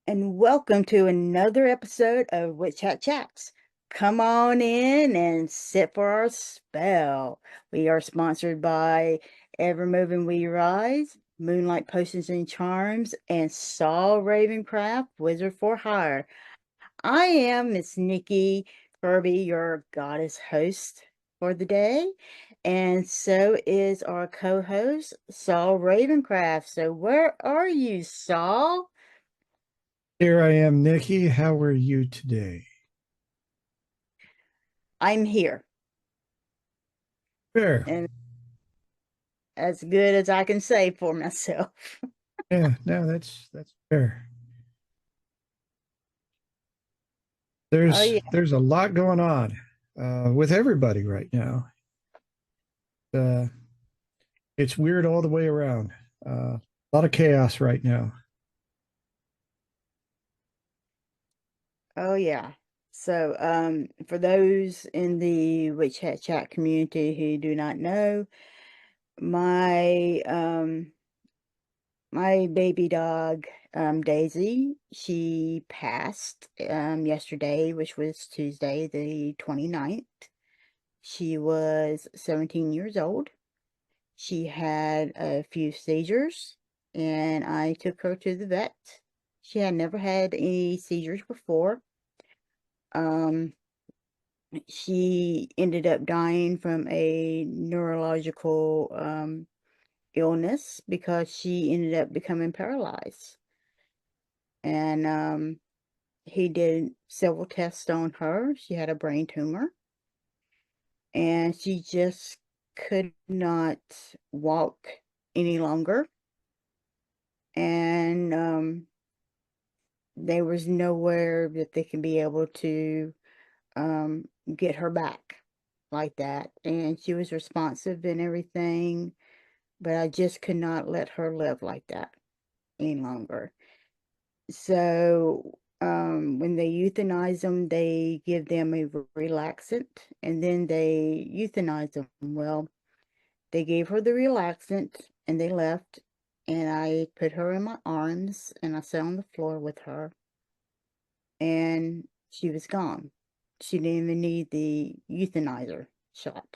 and welcome to another episode of Witch Hat Chats. Come on in and sit for our spell. We are sponsored by Evermoving We Rise, Moonlight Potions and Charms, and Saul Ravencraft, Wizard for Hire. I am Miss Nikki Kirby, your goddess host for the day, and so is our co-host, Saul Ravencraft. So where are you, Saul? Here I am, Nikki. How are you today? I'm here, Fair. and as good as I can say for myself. Yeah, no, that's fair. Oh There's yeah, there's a lot going on with everybody right now. Uh, it's weird all the way around. A lot of chaos right now. oh yeah. So, for those in the Witch Hat Chat community who do not know, my my baby dog, Daisy, she passed yesterday, which was Tuesday, the 29th. She was 17 years old. She had a few seizures, and I took her to the vet. She had never had any seizures before. Um, she ended up dying from a neurological illness because she ended up becoming paralyzed. And he did several tests on her. She had a brain tumor, and she just could not walk any longer. And there was nowhere that they can be able to um, get her back like that. And she was responsive and everything, but I just could not let her live like that any longer. So when they euthanize them, they give them a relaxant and then they euthanize them. Well, they gave her the relaxant and they left. And I put her in my arms and I sat on the floor with her and she was gone. She didn't even need the euthanizer shot.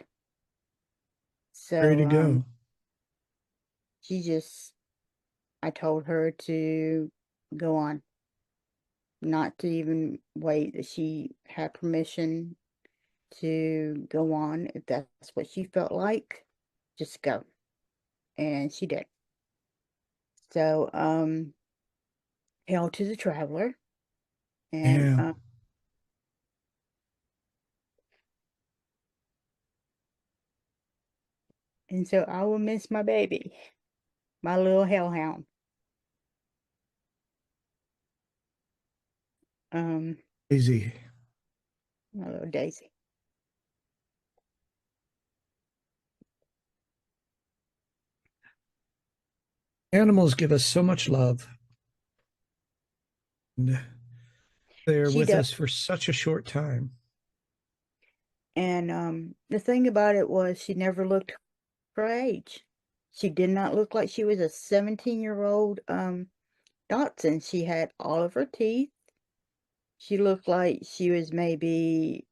Ready to So go. she just, I told her to go on, not to even wait, that she had permission to go on. If that's what she felt like, just go. And she did. So, hail to the traveler. And, Yeah, and so I will miss my baby, my little hellhound, um, easy. my little Daisy. Animals give us so much love, and they're She with does. us for such a short time. And the thing about it was she never looked her age. She did not look like she was a 17-year-old Dotson. She had all of her teeth. She looked like she was maybe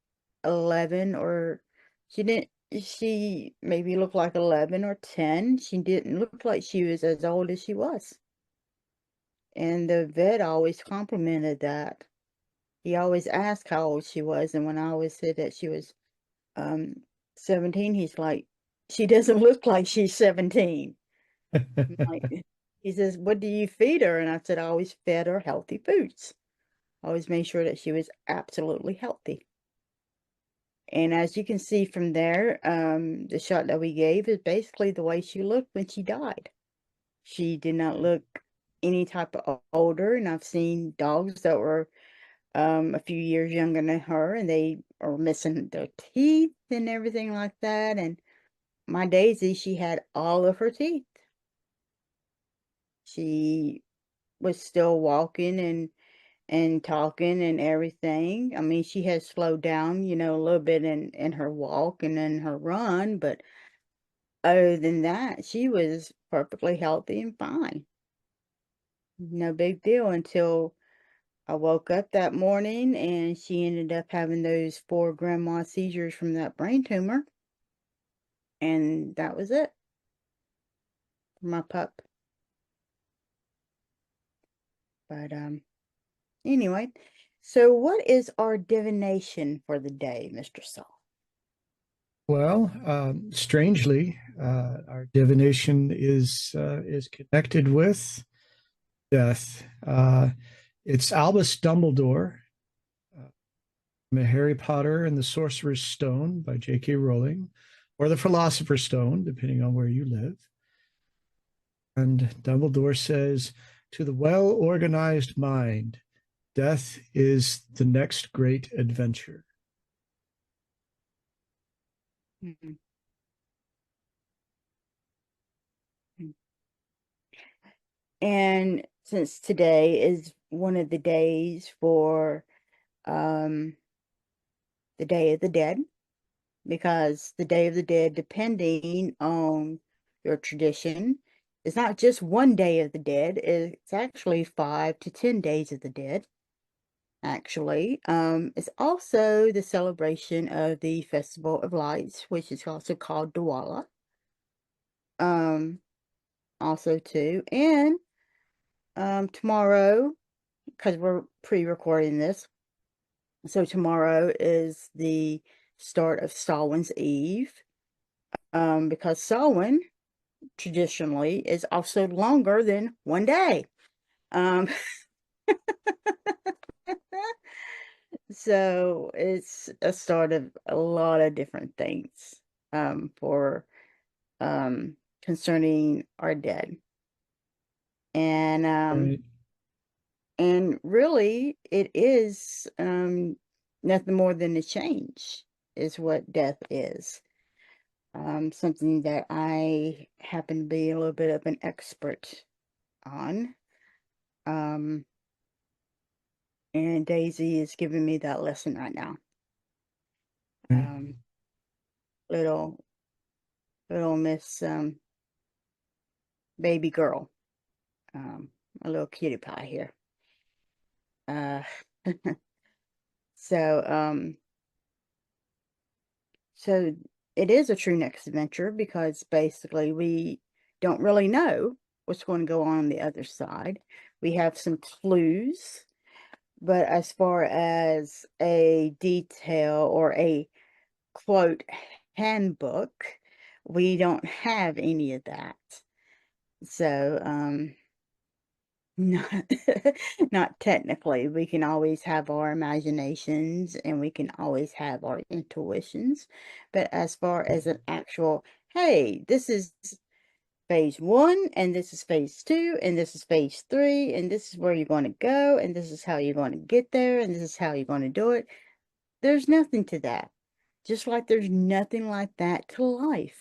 11, or she maybe looked like 11 or 10. She didn't look like she was as old as she was. And the vet always complimented that. He always asked how old she was, and when I always said that she was um 17, he's like, she doesn't look like she's 17. Like, he says, what do you feed her? And I said, I always fed her healthy foods. I always made sure that she was absolutely healthy. And as you can see from there, the shot that we gave is basically the way she looked when she died. She did not look any type of older, and I've seen dogs that were a few years younger than her, and they are missing their teeth and everything like that. And my Daisy, she had all of her teeth. She was still walking and talking and everything. I mean, she has slowed down, a little bit in her walk and in her run, but other than that, she was perfectly healthy and fine. No big deal until I woke up that morning and she ended up having those 4 grand mal seizures from that brain tumor. And that was it for my pup. But anyway, so what is our divination for the day, Mr. Saul? Well, strangely, our divination is connected with death. It's Albus Dumbledore, Harry Potter and the Sorcerer's Stone by J.K. Rowling, or the Philosopher's Stone, depending on where you live. And Dumbledore says, to the well-organized mind, death is the next great adventure. Mm-hmm. And since today is one of the days for um, the Day of the Dead, because the Day of the Dead, depending on your tradition, is not just one Day of the Dead, it's actually 5 to 10 days of the dead. Actually, it's also the celebration of the Festival of Lights, which is also called Diwali. Um, also too, and tomorrow, because we're pre-recording this, so tomorrow is the start of Samhain's Eve. Because Samhain traditionally is also longer than one day. Um, so it's a start of a lot of different things for concerning our dead. And Right. and really it is nothing more than a change is what death is. Something that I happen to be a little bit of an expert on. Um, and Daisy is giving me that lesson right now. Right. Um, little little Miss baby girl, um, a little cutie pie here. Uh, so so it is a true next adventure because basically we don't really know what's going to go on the other side. We have some clues, but as far as a detail or a quote handbook, we don't have any of that. So, not not technically. We can always have our imaginations and we can always have our intuitions. But as far as an actual, hey, this is phase 1 and this is phase 2 and this is phase 3 and this is where you're going to go and this is how you're going to get there and this is how you're going to do it. There's nothing to that. Just like there's nothing like that to life.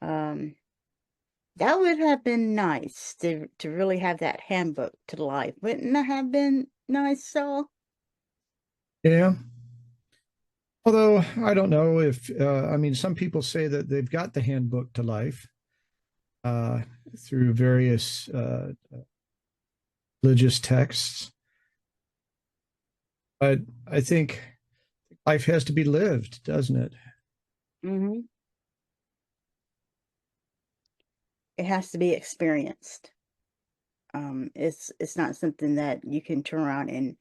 Um, that would have been nice to really have that handbook to life. Wouldn't that have been nice, Saul? Yeah. Although I don't know if, I mean, some people say that they've got the handbook to life uh, through various religious texts. But I think life has to be lived, doesn't it? Mm-hmm. It has to be experienced. It's not something that you can turn around and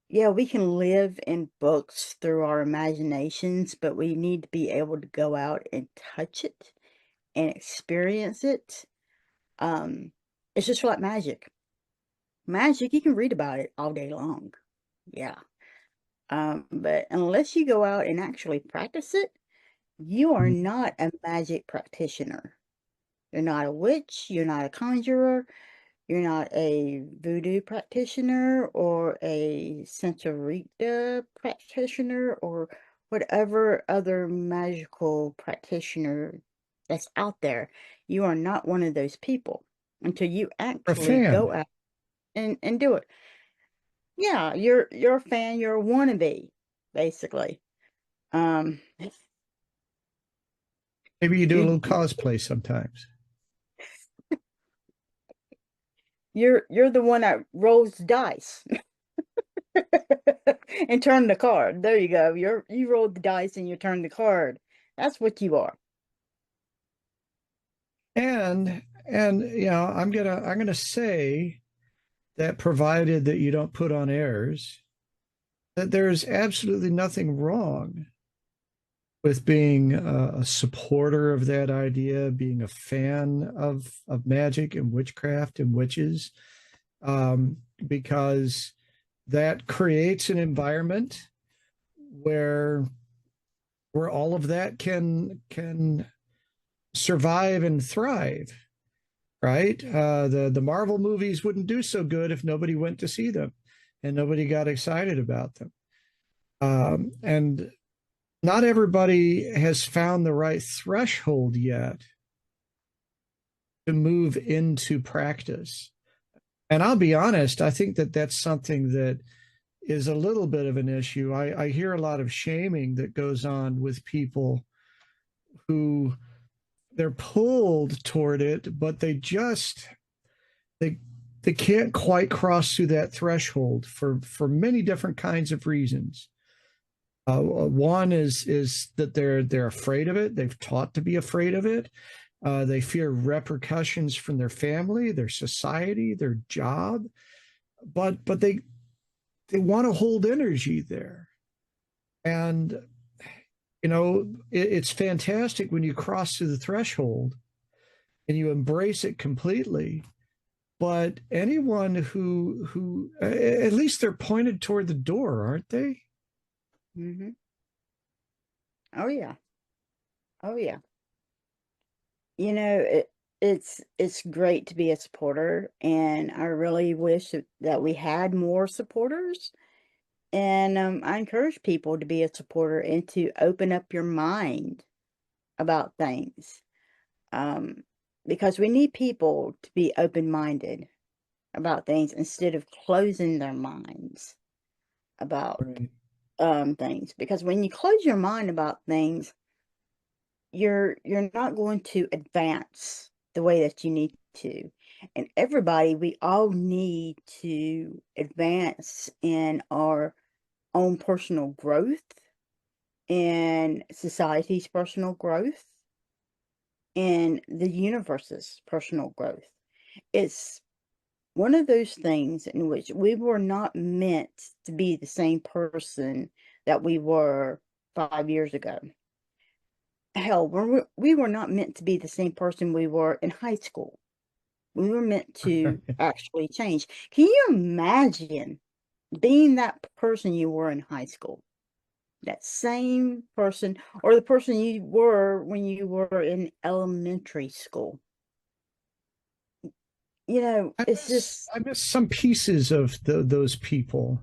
yeah, we can live in books through our imaginations, but we need to be able to go out and touch it and experience it. Um, it's just like magic. Magic, you can read about it all day long. Yeah. But unless you go out and actually practice it, you are Mhm. not a magic practitioner. You're not a witch, you're not a conjurer, you're not a voodoo practitioner or a sensorita practitioner or whatever other magical practitioner that's out there. You are not one of those people until you Or a actually go fan. out and do it. Yeah, you're a fan, you're a wannabe, basically. Um, Maybe you do a you little cosplay sometimes. you're the one that rolls dice. and turn the card. There you go. You rolled the dice and you turned the card. That's what you are. And I'm gonna say that, provided that you don't put on airs, that there's absolutely nothing wrong with being a supporter of that idea, being a fan of magic and witchcraft and witches, because that creates an environment where all of that can survive and thrive, right? The Marvel movies wouldn't do so good if nobody went to see them and nobody got excited about them. And not everybody has found the right threshold yet to move into practice. And I'll be honest, I think that that's something that is a little bit of an issue. I hear a lot of shaming that goes on with people who they're pulled toward it, but they can't quite cross through that threshold for many different kinds of reasons. One is that they're afraid of it. They've taught to be afraid of it. They fear repercussions from their family, their society, their job, but they want to hold energy there. And it's fantastic when you cross through the threshold and you embrace it completely. But anyone who at least they're pointed toward the door, aren't they? Mm-hmm. Oh yeah. Oh yeah. It's great to be a supporter, and I really wish that we had more supporters. And I encourage people to be a supporter and to open up your mind about things. Um, because we need people to be open-minded about things instead of closing their minds about Right. things. Because when you close your mind about things, you're not going to advance the way that you need to. And we all need to advance in our own personal growth and society's personal growth and the universe's personal growth. It's one of those things in which we were not meant to be the same person that we were 5 years ago. Hell, we were not meant to be the same person we were in high school. We were meant to actually change. Can you imagine being that person you were in high school? That same person, or the person you were when you were in elementary school. It's just, I miss some pieces of those people.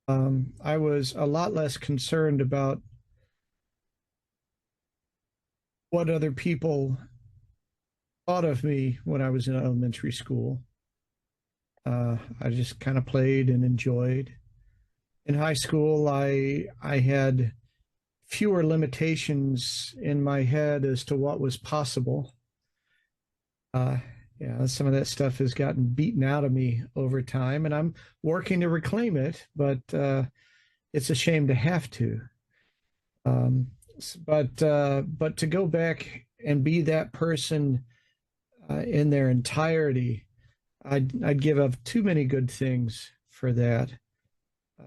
I was a lot less concerned about what other people thought of me when I was in elementary school. I just kind of played and enjoyed. In high school, I had fewer limitations in my head as to what was possible. Yeah, some of that stuff has gotten beaten out of me over time, and I'm working to reclaim it, but it's a shame to have to. But to go back and be that person in their entirety, I'd give up too many good things for that.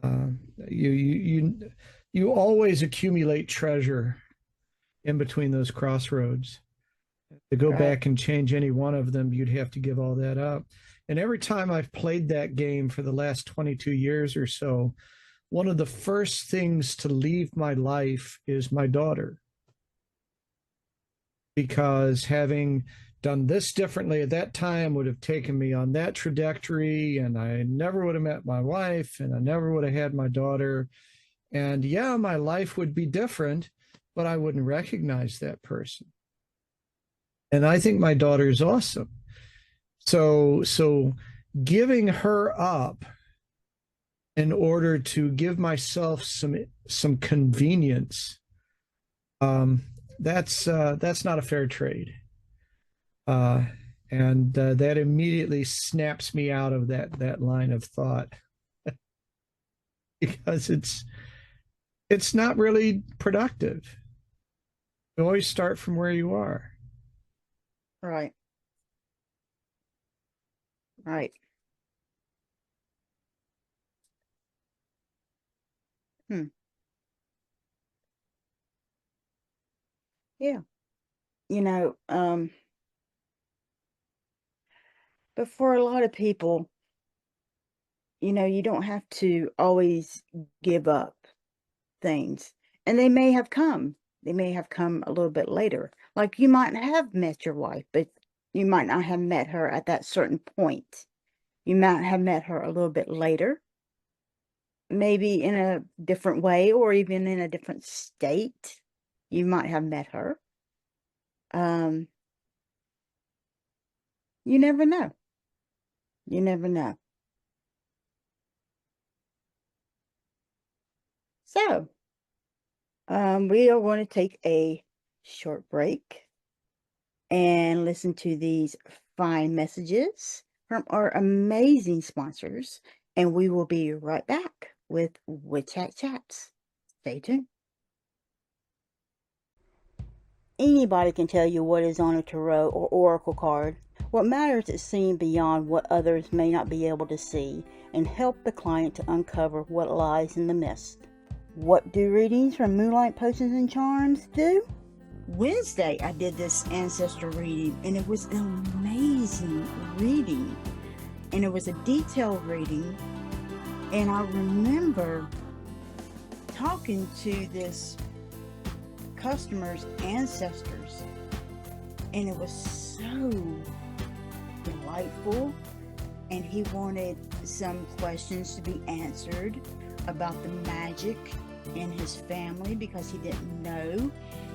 Uh, you always accumulate treasure in between those crossroads. To go right. back and change any one of them, you'd have to give all that up. And every time I've played that game for the last 22 years or so, one of the first things to leave my life is my daughter. Because having done this differently at that time would have taken me on that trajectory, and I never would have met my wife, and I never would have had my daughter. And yeah, my life would be different, but I wouldn't recognize that person. And I think my daughter is awesome. So giving her up in order to give myself some convenience, that's not a fair trade. Uh, and that immediately snaps me out of that line of thought. because it's not really productive. You always start from where you are. Right. Right. Hmm. Yeah. You know, but for a lot of people, you don't have to always give up things. And they may have come. They may have come a little bit later. Like you might have met your wife, but you might not have met her at that certain point. You might have met her a little bit later, maybe in a different way or even in a different state. You might have met her. Um, you never know. You never know. So, we are going to take a short break and listen to these fine messages from our amazing sponsors, and we will be right back with Witch Hat Chats. Stay tuned. Anybody can tell you what is on a tarot or oracle card. What matters is seeing beyond what others may not be able to see and help the client to uncover what lies in the mist. What do readings from Moonlight Potions and Charms do? Wednesday, I did this ancestor reading, and it was an amazing reading. And it was a detailed reading. And I remember talking to this customer's ancestors, and it was so delightful. And he wanted some questions to be answered about the magic in his family because he didn't know.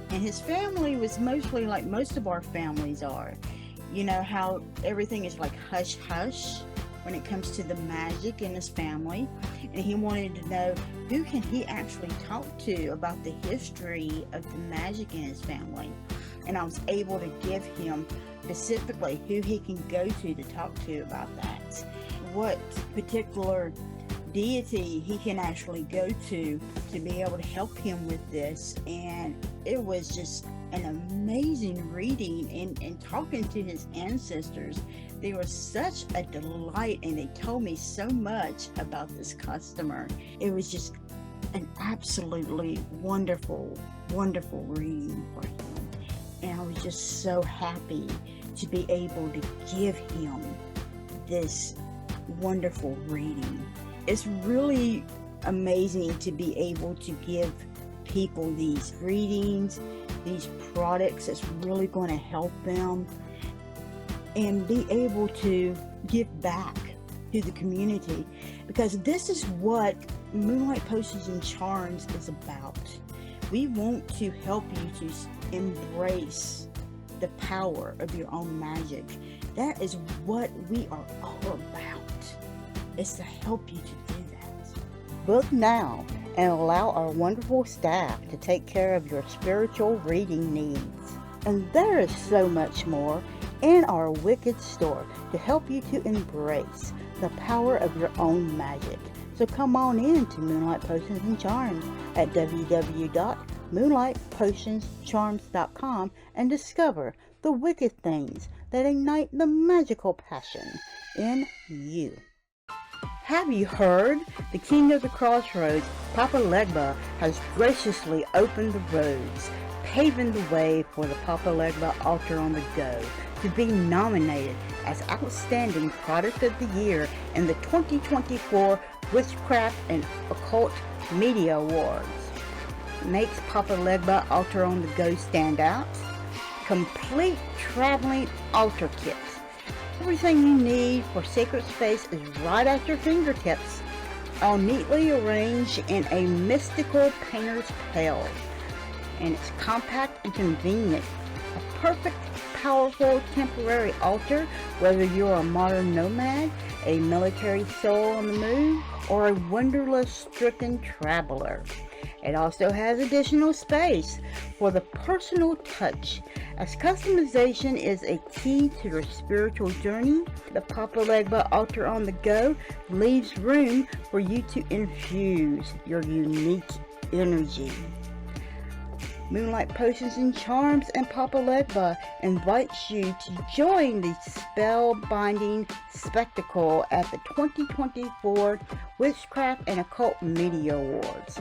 And his family was mostly like most of our families are. You know how everything is like hush hush when it comes to the magic in his family. And he wanted to know who can he actually talk to about the history of the magic in his family. And I was able to give him specifically who he can go to talk to about that. What particular deity he can actually go to be able to help him with this. And it was just an amazing reading, and talking to his ancestors, they were such a delight, and they told me so much about this customer. It was just an absolutely wonderful reading for him, and I was just so happy to be able to give him this wonderful reading. It's really amazing to be able to give people these readings, these products that's really going to help them, and be able to give back to the community, because this is what Moonlight Potions and Charms is about. We want to help you to embrace the power of your own magic. That is what we are all about. It's to help you to do that. Book now and allow our wonderful staff to take care of your spiritual reading needs. And there is so much more in our Wicked store to help you to embrace the power of your own magic. So come on in to Moonlight Potions and Charms at www.moonlightpotionscharms.com and discover the wicked things that ignite the magical passion in you. Have you heard? The King of the Crossroads, Papa Legba, has graciously opened the roads, paving the way for the Papa Legba Altar on the Go to be nominated as Outstanding Product of the Year in the 2024 Witchcraft and Occult Media Awards. Makes Papa Legba Altar on the Go stand out? Complete traveling altar kit. Everything you need for sacred space is right at your fingertips, all neatly arranged in a mystical painter's pail. And it's compact and convenient. A perfect, powerful, temporary altar, whether you're a modern nomad, a military soul on the move, or a wanderlust-stricken traveler. It also has additional space for the personal touch, as customization is a key to your spiritual journey. The Papa Legba Altar on the Go leaves room for you to infuse your unique energy. Moonlight Potions and Charms and Papa Legba invites you to join the spellbinding spectacle at the 2024 Witchcraft and Occult Media Awards.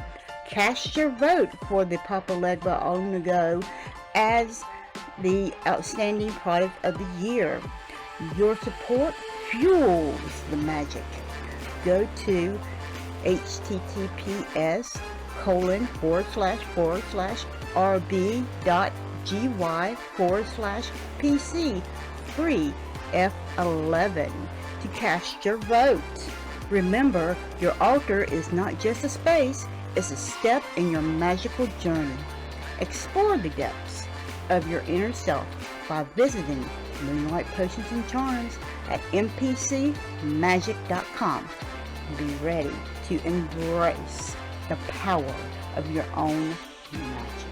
Cast your vote for the Papa Legba on the Go as the outstanding product of the year. Your support fuels the magic. Go to https://rb.gy/PC free F11 to cast your vote. Remember, your altar is not just a space, it's a step in your magical journey. Explore the depths of your inner self by visiting Moonlight Potions and Charms at mpcmagic.com. Be ready to embrace the power of your own magic.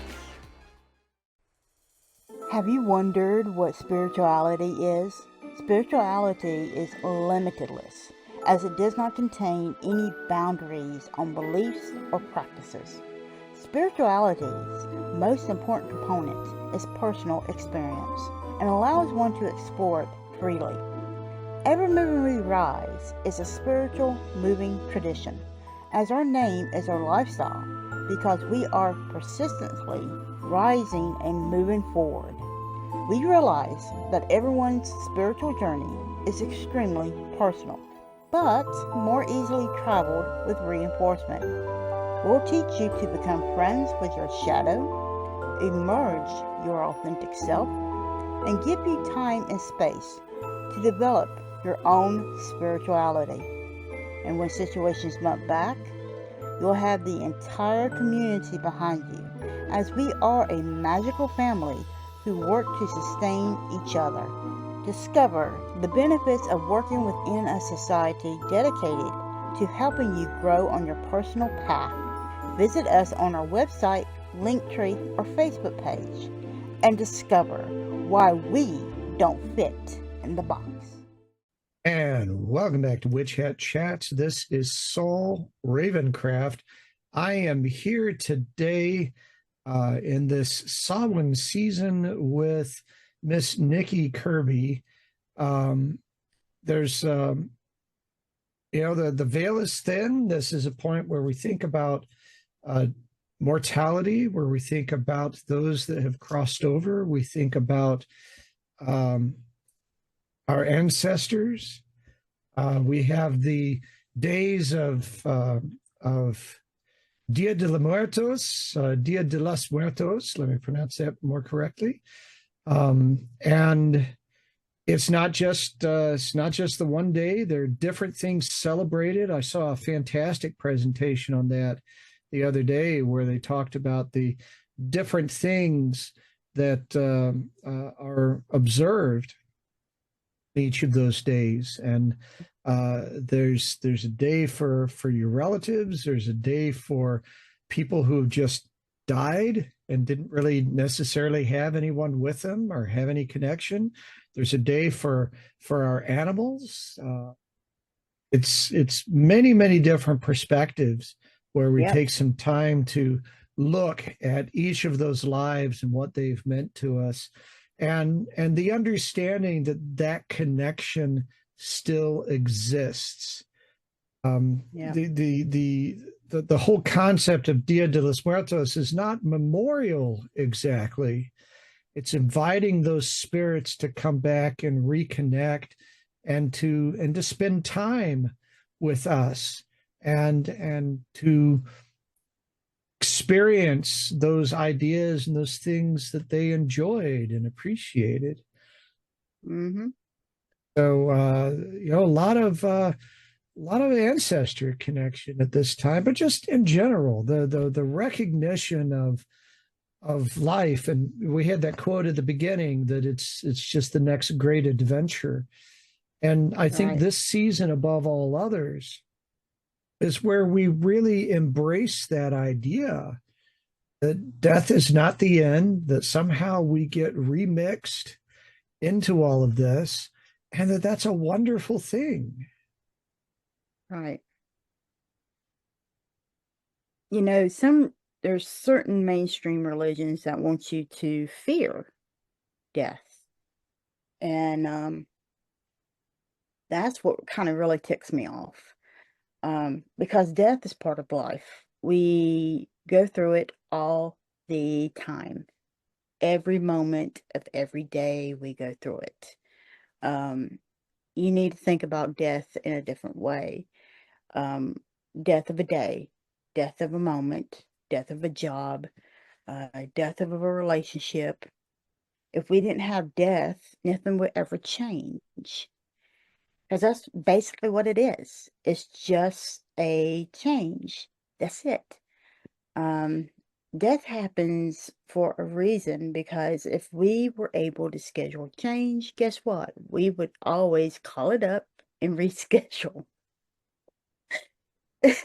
Have you wondered what spirituality is? Spirituality is limitless, as it does not contain any boundaries on beliefs or practices. Spirituality's most important component is personal experience and allows one to explore it freely. Evermoving We Rise is a spiritual moving tradition, as our name is our lifestyle, because we are persistently rising and moving forward. We realize that everyone's spiritual journey is extremely personal, but more easily traveled with reinforcement. We'll teach you to become friends with your shadow, emerge your authentic self, and give you time and space to develop your own spirituality. And when situations bump back, you'll have the entire community behind you, as we are a magical family who work to sustain each other. Discover the benefits of working within a society dedicated to helping you grow on your personal path. Visit us on our website, Linktree, or Facebook page and discover why we don't fit in the box. And welcome back to Witch Hat Chats. This is Saul Ravencraft. I am here today in this Samhain season with Miss Nikki Kirby. There's, the veil is thin. This is a point where we think about mortality, where we think about those that have crossed over. We think about our ancestors. We have the days of Dia de los Muertos, Dia de los Muertos. Let me pronounce that more correctly. And it's not just the one day. There are different things celebrated. I saw a fantastic presentation on that the other day, where they talked about the different things that are observed each of those days. And there's a day for your relatives. There's a day for people who have just died and didn't really necessarily have anyone with them or have any connection. There's a day for our animals. It's many different perspectives where we take some time to look at each of those lives and what they've meant to us, and the understanding that connection still exists. The whole concept of Dia de los Muertos is not memorial exactly. It's inviting those spirits to come back and reconnect and to spend time with us and to experience those ideas and those things that they enjoyed and appreciated. Mm-hmm. So, a lot of ancestor connection at this time, but just in general, the recognition of life. And we had that quote at the beginning that it's just the next great adventure. And I think this season, above all others, is where we really embrace that idea that death is not the end, that somehow we get remixed into all of this, and that that's a wonderful thing. Right. You know, there's certain mainstream religions that want you to fear death. And that's what kind of really ticks me off. Because death is part of life. We go through it all the time. Every moment of every day we go through it. You need to think about death in a different way. Um, Death of a day, death of a moment, death of a job, death of a relationship. If we didn't have death, nothing would ever change. Because that's basically what it is. It's just a change. That's it. Um, Death happens for a reason, because if we were able to schedule change, guess what? We would always call it up and reschedule.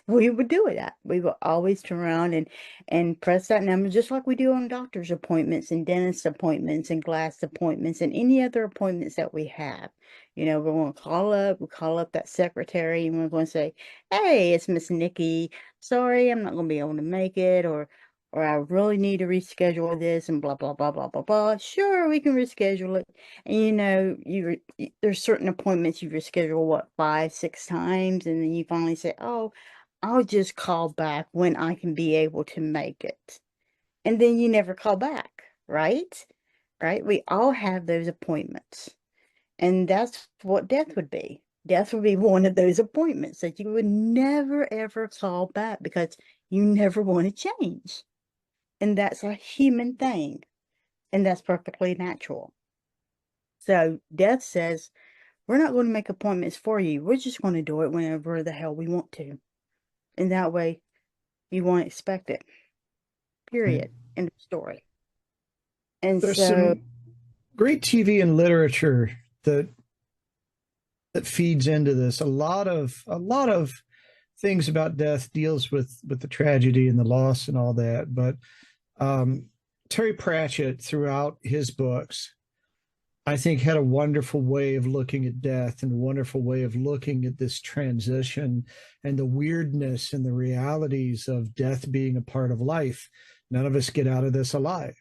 We would do it. We would always turn around and press that number, just like we do on doctor's appointments and dentist appointments and glass appointments and any other appointments that we have. You know, we're going to call up, we call up that secretary, and we're going to say, "Hey, it's Miss Nikki. Sorry, I'm not going to be able to make it," or "I really need to reschedule this," and blah blah blah blah blah blah. Sure, we can reschedule it. And you know, there's certain appointments you reschedule, what, 5, 6 times, and then you finally say, "Oh, I'll just call back when I can be able to make it." And then you never call back, right? Right? We all have those appointments. And that's what death would be. Death would be one of those appointments that you would never ever call back, because you never want to change. And that's a human thing. And that's perfectly natural. So death says, we're not going to make appointments for you. We're just going to do it whenever the hell we want to. And that way you won't expect it. Right. Period. End of story. And There's so, some great TV and literature that feeds into this. A lot of things about death deals with the tragedy and the loss and all that. But Terry Pratchett, throughout his books, I think had a wonderful way of looking at death and a wonderful way of looking at this transition and the weirdness and the realities of death being a part of life. None of us get out of this alive.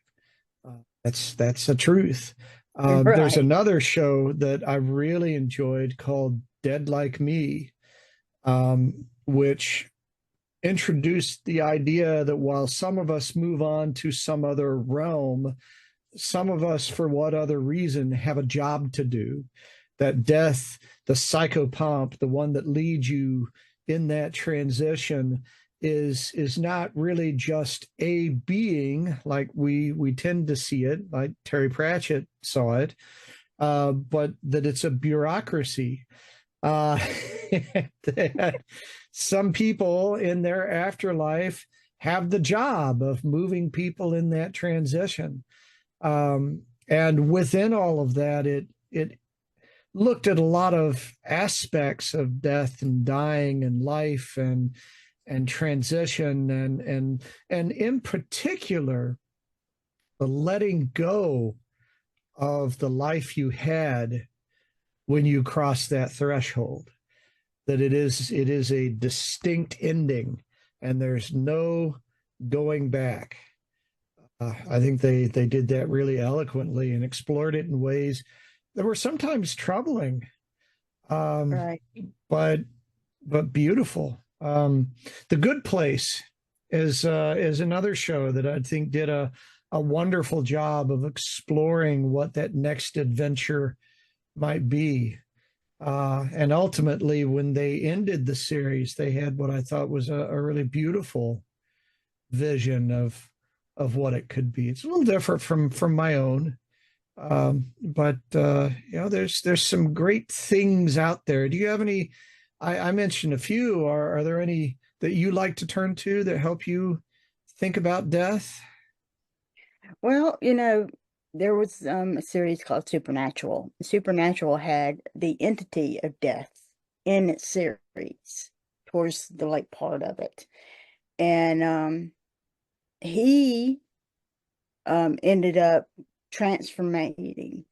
That's the truth. There's right. another show that I really enjoyed called Dead Like Me, which introduced the idea that while some of us move on to some other realm, some of us, for what other reason, have a job to do. That death, the psychopomp, the one that leads you in that transition, is not really just a being like we tend to see it, like Terry Pratchett saw it, but that it's a bureaucracy. Uh, that some people in their afterlife have the job of moving people in that transition. And within all of that, it looked at a lot of aspects of death and dying and life and transition and in particular the letting go of the life you had when you cross that threshold. That it is a distinct ending, and there's no going back. I think they did that really eloquently and explored it in ways that were sometimes troubling, um, Right. but beautiful. The Good Place is another show that I think did a wonderful job of exploring what that next adventure might be. And ultimately, when they ended the series, they had what I thought was a really beautiful vision of what it could be. It's a little different from my own, but there's some great things out there. Do you have any? I mentioned a few. Are there any that you like to turn to that help you think about death? Well, you know, there was a series called Supernatural. Supernatural had the entity of death in its series towards the lake part of it. And he ended up transforming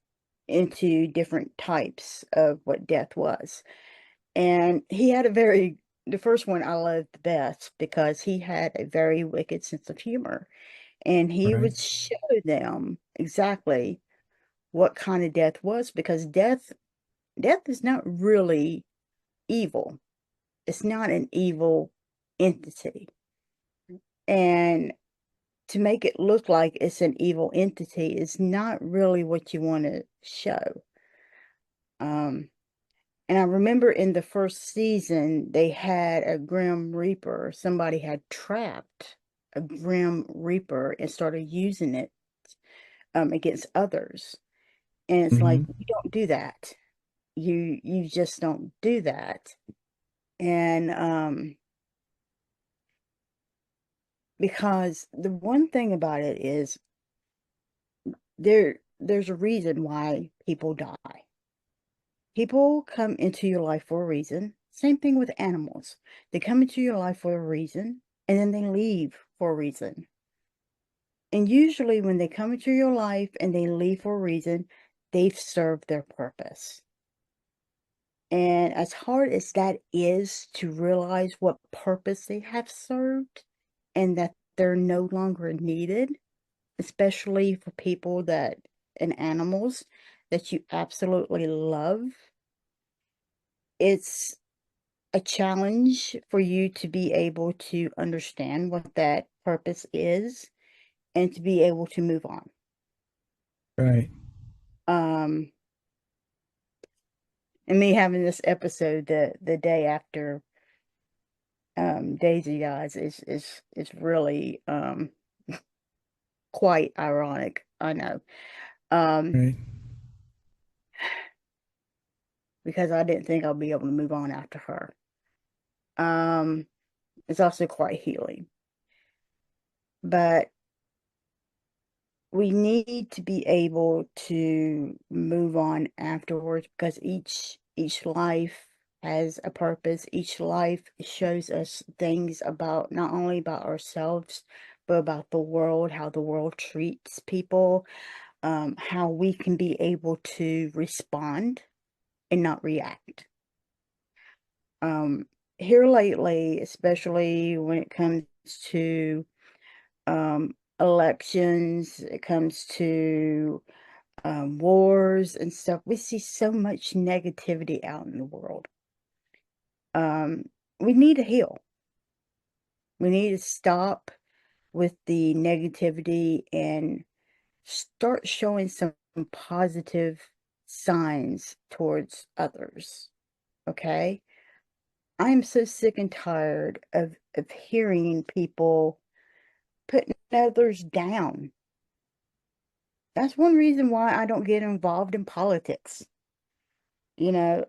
into different types of what death was. And he had the first one I loved the best because he had a very wicked sense of humor. And he Right. would show them exactly what kind of death was, because death is not really evil. It's not an evil entity. And to make it look like it's an evil entity is not really what you want to show. Um, and I remember in the first season, they had a Grim Reaper. Somebody had trapped a Grim Reaper and started using it against others. And it's like, Hmm. you don't do that. You just don't do that. And because the one thing about it is there's a reason why people die. People come into your life for a reason. Same thing with animals. They come into your life for a reason and then they leave for a reason. And usually when they come into your life and they leave for a reason, they've served their purpose. And as hard as that is to realize what purpose they have served and that they're no longer needed, especially for people and animals that you absolutely love, it's a challenge for you to be able to understand what that purpose is and to be able to move on. Right. Um, and me having this episode the day after Daisy dies is really quite ironic. I know. Um, Right. because I didn't think I'll be able to move on after her. Um, it's also quite healing. But we need to be able to move on afterwards because each life has a purpose. Each life shows us things about not only about ourselves, but about the world, how the world treats people, how we can be able to respond and not react. Um, Here lately, especially when it comes to elections, it comes to wars and stuff, we see so much negativity out in the world. Um, we need to heal. We need to stop with the negativity and start showing some positive signs towards others. Okay? I'm so sick and tired of hearing people putting others down. That's one reason why I don't get involved in politics. You know,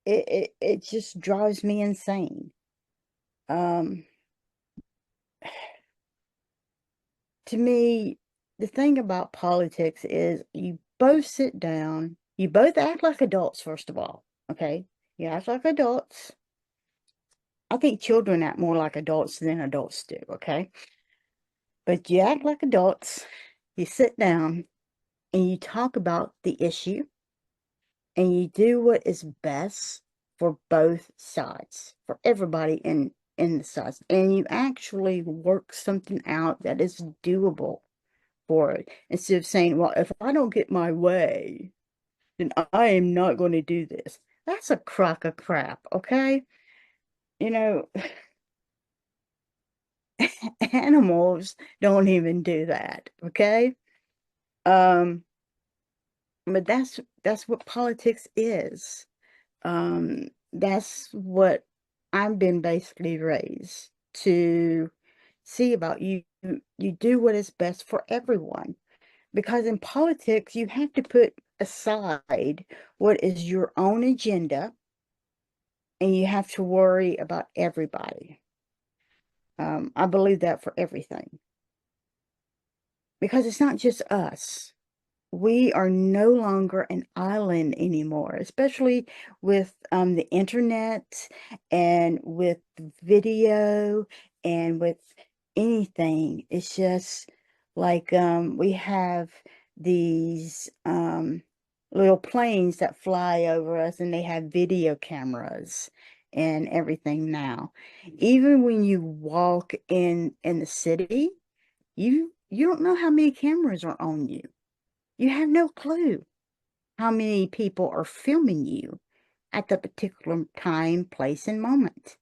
it just drives me insane. Um, to me, the thing about politics is you both sit down, you both act like adults, first of all, okay? You act like adults. I think children act more like adults than adults do, okay? But you act like adults, you sit down, and you talk about the issue, and you do what is best for both sides, for everybody in the sides, and you actually work something out that is doable for it, instead of saying, well, if I don't get my way, then I am not going to do this. That's a crock of crap, okay? You know, animals don't even do that, okay? Um, but that's what politics is. That's what I've been basically raised to see about. You do what is best for everyone. Because in politics, you have to put aside what is your own agenda and you have to worry about everybody. I believe that for everything. Because it's not just us. we are no longer an island anymore, especially with the internet and with video and with anything. It's just like we have these little planes that fly over us, and they have video cameras and everything now. Even when you walk in the city, you don't know how many cameras are on you. You have no clue how many people are filming you at the particular time, place, and moment.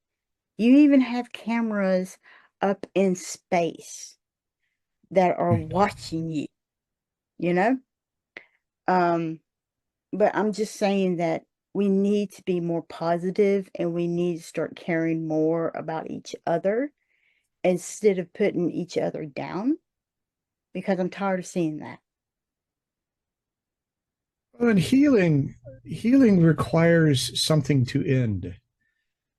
You even have cameras up in space that are watching you, you know? Um, but I'm just saying that we need to be more positive, and we need to start caring more about each other instead of putting each other down, because I'm tired of seeing that. Well, and healing requires something to end,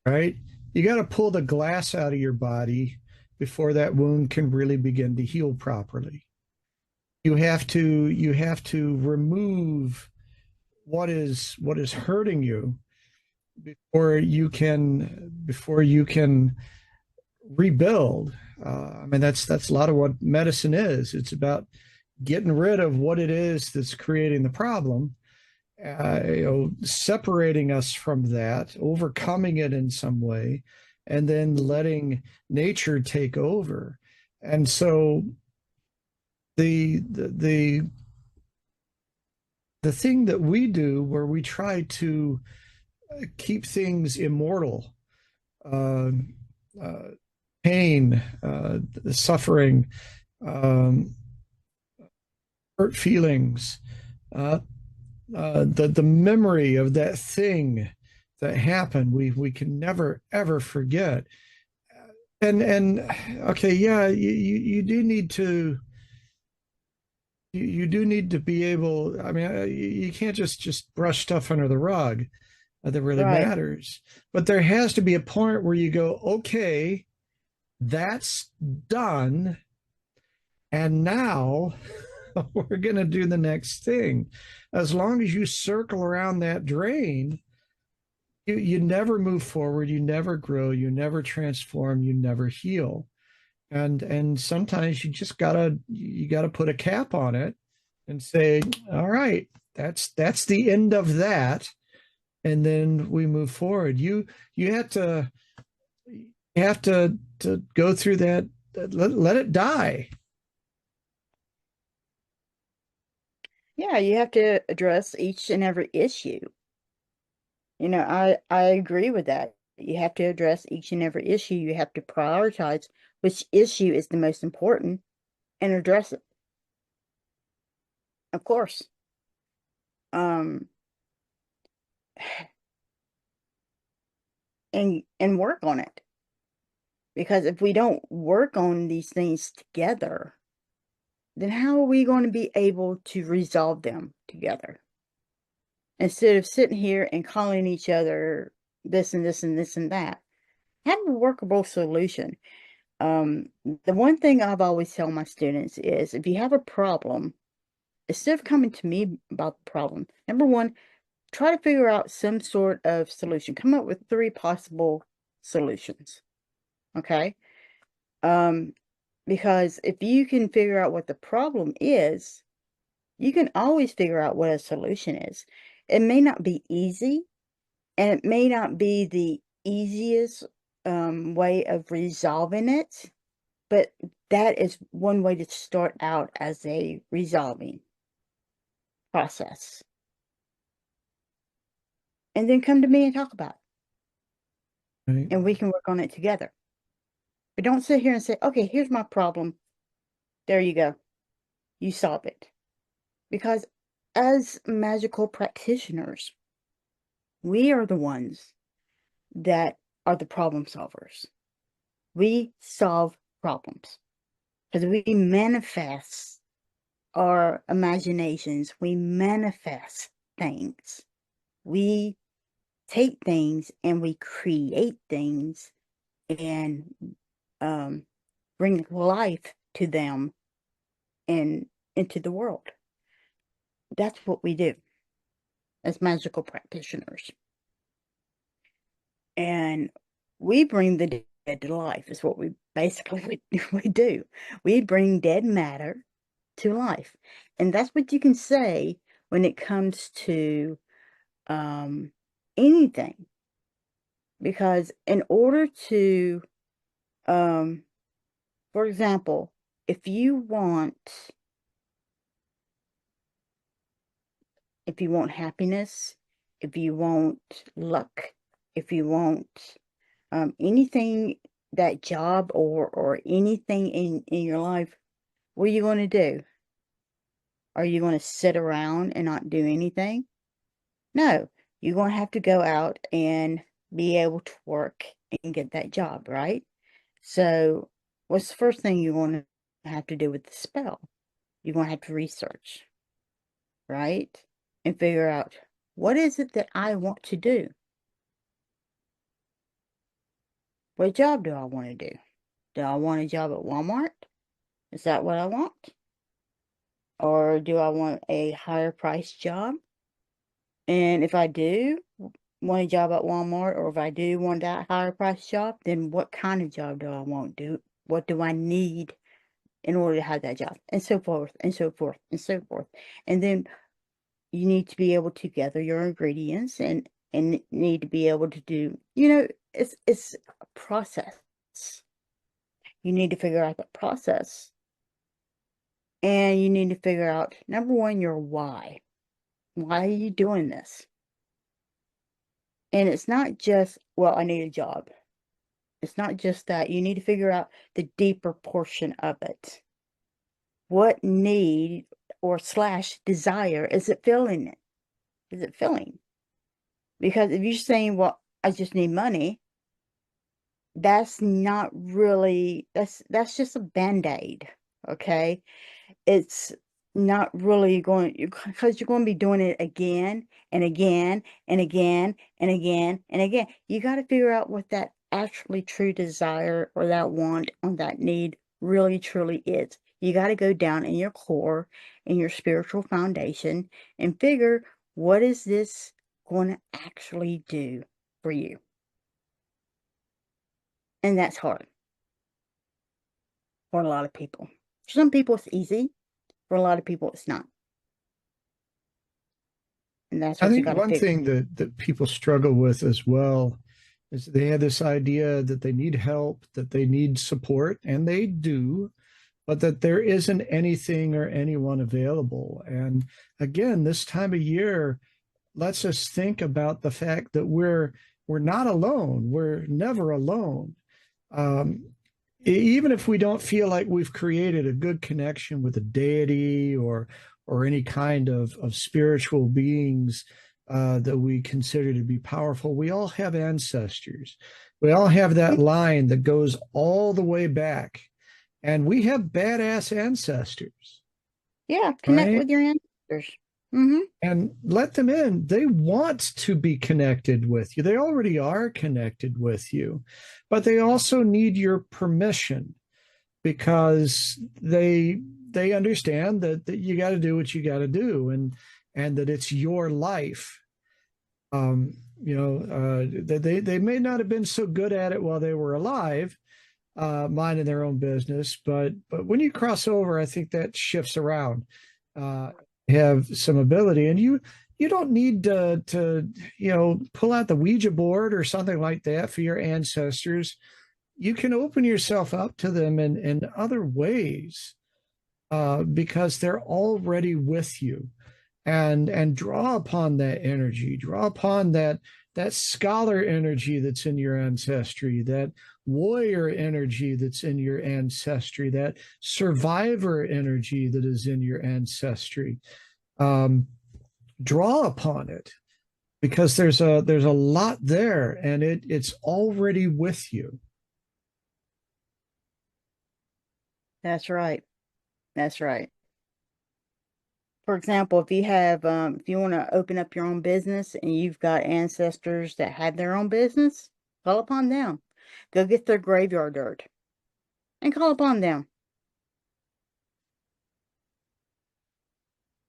right? You got to pull the glass out of your body before that wound can really begin to heal properly. You have to remove what is hurting you before you can rebuild. I mean, that's a lot of what medicine is. It's about getting rid of what it is that's creating the problem, separating us from that, overcoming it in some way, and then letting nature take over. And so the the thing that we do, where we try to keep things immortal, uh, uh, pain, suffering, um, hurt feelings, uh, the memory of that thing that happened, we can never ever forget. And okay, yeah, you do need to you do need to be able. I mean, you can't just brush stuff under the rug that really Right. matters. But there has to be a point where you go, okay, that's done, and now we're going to do the next thing. As long as you circle around that drain, you never move forward, you never grow, you never transform, you never heal. And sometimes you gotta put a cap on it and say, all right, that's the end of that, and then we move forward. You have to go through that. Let it die. Yeah, you have to address each and every issue. I agree with that. You have to address each and every issue. You have to prioritize which issue is the most important and address it, of course. Um, and work on it. Because if we don't work on these things together, then how are we going to be able to resolve them together? Instead of sitting here and calling each other this and this and this and that, have a workable solution. The one thing I've always tell my students is, if you have a problem, instead of coming to me about the problem, number one, try to figure out some sort of solution. Come up with 3 possible solutions. Okay? Um, because if you can figure out what the problem is, you can always figure out what a solution is. It may not be easy, and it may not be the easiest way of resolving it, but that is one way to start out as a resolving process. And then come to me and talk about Right? it, and we can work on it together. But don't sit here and say, okay, here's my problem. There you go. You solve it. Because as magical practitioners, we are the ones that are the problem solvers. We solve problems because we manifest our imaginations. We manifest things. We take things and we create things and bring life to them and into the world. that's what we do as magical practitioners. And we bring the dead to life is what we basically we do. We bring dead matter to life. And that's what you can say when it comes to anything. Because in order to, for example, if you want happiness, if you want luck, if you want anything, that job or anything in your life, what are you going to do? Are you going to sit around and not do anything? No, you're going to have to go out and be able to work and get that job, right? So what's the first thing you're going to have to do with the spell? You're going to have to research, right? And figure out, what is it that I want to do? What job do I want to do? Do I want a job at Walmart? Is that what I want? Or do I want a higher price job? And if I do want a job at Walmart, or if I do want that higher price job, then what kind of job do I want? What do I need in order to have that job? And so forth, and so forth, and so forth. And then you need to be able to gather your ingredients and need to be able to do, it's a process. You need to figure out the process. And you need to figure out, number one, your why. Why are you doing this? And it's not just, well, I need a job. It's not just that. You need to figure out the deeper portion of it. What need or / desire is it filling it? Is it filling? Because if you're saying, well, I just need money, that's not really, that's just a band-aid, okay? It's not really going, because you're going to be doing it again and again and again and again and again. You got to figure out what that actually true desire or that want or that need really truly is. You got to go down in your core, in your spiritual foundation, and figure, what is this going to actually do for you? And that's hard for a lot of people. For some people it's easy. For a lot of people it's not. And that's I what you think got to one figure. thing that people struggle with as well is they have this idea that they need help, that they need support, and they do, but that there isn't anything or anyone available. And again, this time of year lets us think about the fact that we're not alone. We're never alone. Um, Even if we don't feel like we've created a good connection with a deity or any kind of spiritual beings that we consider to be powerful, we all have ancestors. We all have that line that goes all the way back, and we have badass ancestors, Yeah, connect right? with your ancestors. Mm-hmm. And let them in. They want to be connected with you. They already are connected with you, but they also need your permission because they understand that you got to do what you got to do, and that it's your life. They may not have been so good at it while they were alive, minding their own business, but when you cross over, I think that shifts around. Have some ability, and you don't need to pull out the Ouija board or something like that for your ancestors. You can open yourself up to them in other ways because they're already with you, and draw upon that energy, draw upon that scholar energy that's in your ancestry, that warrior energy that's in your ancestry, that survivor energy that is in your ancestry. Um, Draw upon it because there's a lot there, and it's already with you. That's right. That's right. For example, if you want to open up your own business and you've got ancestors that had their own business, call upon them. Go get their graveyard dirt and call upon them.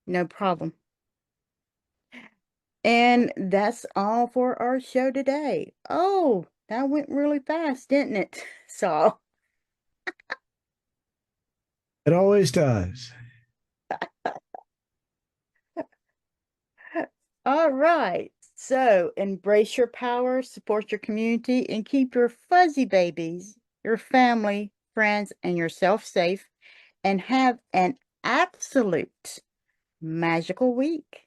No problem. And that's all for our show today. Oh, that went really fast, didn't it? So, It always does. all right. So, embrace your power, support your community, and keep your fuzzy babies, your family, friends, and yourself safe. And have an absolute magical week.